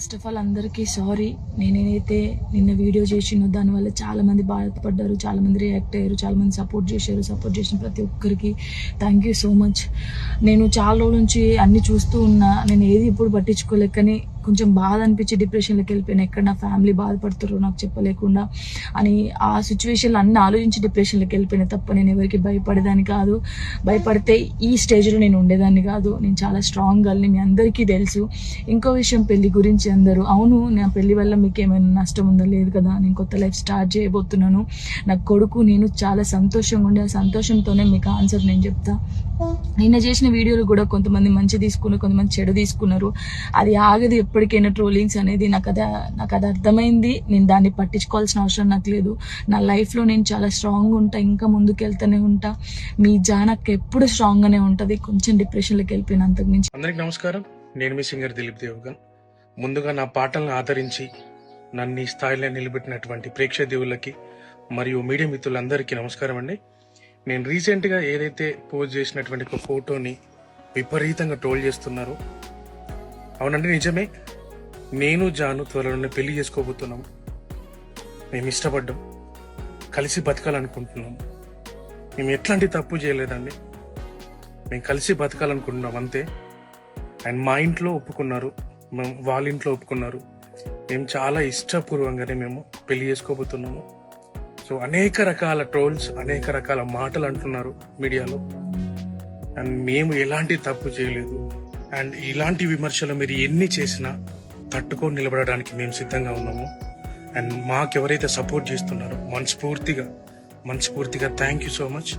First of all అందరికీ sorry. నేనైతే నిన్న వీడియో చేసినో దానివల్ల చాలామంది బాధపడ్డారు, చాలామంది రియాక్ట్ అయ్యారు, చాలామంది సపోర్ట్ చేశారు. సపోర్ట్ చేసిన ప్రతి ఒక్కరికి థ్యాంక్ యూ సో మచ్. నేను చాలా రోజుల నుంచి అన్నీ చూస్తూ ఉన్నా, నేను ఏది ఇప్పుడు పట్టించుకోలేక, కానీ కొంచెం బాధ అనిపించి డిప్రెషన్లోకి వెళ్ళిపోయాను. ఎక్కడ నా ఫ్యామిలీ బాధపడుతారో నాకు చెప్పలేకుండా అని ఆ సిచ్యువేషన్లో అన్నీ ఆలోచించి డిప్రెషన్లోకి వెళ్ళిపోయినా తప్ప నేను ఎవరికి భయపడేదాన్ని కాదు. భయపడితే ఈ స్టేజ్లో నేను ఉండేదాన్ని కాదు. నేను చాలా స్ట్రాంగ్ గర్ల్ని, మీ అందరికీ తెలుసు. ఇంకో విషయం, పెళ్లి గురించి అందరూ అవును నా పెళ్లి వల్ల మీకు ఏమైనా నష్టం ఉందో లేదు కదా, నేను కొత్త లైఫ్ స్టార్ట్ చేయబోతున్నాను. నా కొడుకు నేను చాలా సంతోషంగా ఉండే, ఆ సంతోషంతోనే మీకు ఆన్సర్ నేను చెప్తా. నిన్న చేసిన వీడియోలు కూడా కొంతమంది మంచి తీసుకున్నారు, కొంతమంది చెడు తీసుకున్నారు. అది ఆగదు ఎప్పటికైనా ట్రోలింగ్స్ అనేది. నాకు అది అర్థమైంది. నేను దాన్ని పట్టించుకోవాల్సిన అవసరం నాకు లేదు. నా లైఫ్లో నేను చాలా స్ట్రాంగ్ ఉంటా, ఇంకా ముందుకు వెళ్తూనే ఉంటా. మీ జానక్ ఎప్పుడు స్ట్రాంగ్గానే ఉంటుంది. కొంచెం డిప్రెషన్లోకి వెళ్ళిపోయిన అంతకు మించి. అందరికి నమస్కారం. నేను మీ సింగర్ దిలీప్ దేవగన్. ముందుగా నా పాటలను ఆదరించి నన్ను ఈ స్థాయిలో నిలబెట్టినటువంటి ప్రేక్షక దేవుళ్ళకి మరియు మీడియా మిత్రులందరికీ నమస్కారం అండి. నేను రీసెంట్గా ఏదైతే పోస్ట్ చేసినటువంటి ఒక ఫోటోని విపరీతంగా ట్రోల్ చేస్తున్నారు. అవునండి, నిజమే. నేను జాను త్వరలోనే పెళ్లి చేసుకోబోతున్నాం. మేము ఇష్టపడ్డాం, కలిసి బతకాలనుకుంటున్నాం. మేము ఎట్లాంటి తప్పు చేయలేదండి. మేము కలిసి బతకాలనుకుంటున్నాం అంతే. అండ్ మా ఇంట్లో ఒప్పుకున్నారు, మేము వాళ్ళ ఇంట్లో ఒప్పుకున్నారు. మేము చాలా ఇష్టపూర్వకంగానే మేము పెళ్లి చేసుకోబోతున్నాము. సో అనేక రకాల ట్రోల్స్, అనేక రకాల మాటలు అంటున్నారు మీడియాలో. అండ్ మేము ఎలాంటి తప్పు చేయలేదు. అండ్ ఇలాంటి విమర్శలు మీరు ఎన్ని చేసినా తట్టుకొని నిలబడడానికి మేము సిద్ధంగా ఉన్నాము. అండ్ మాకెవరైతే సపోర్ట్ చేస్తున్నారో మనస్ఫూర్తిగా థ్యాంక్ యూ సో మచ్.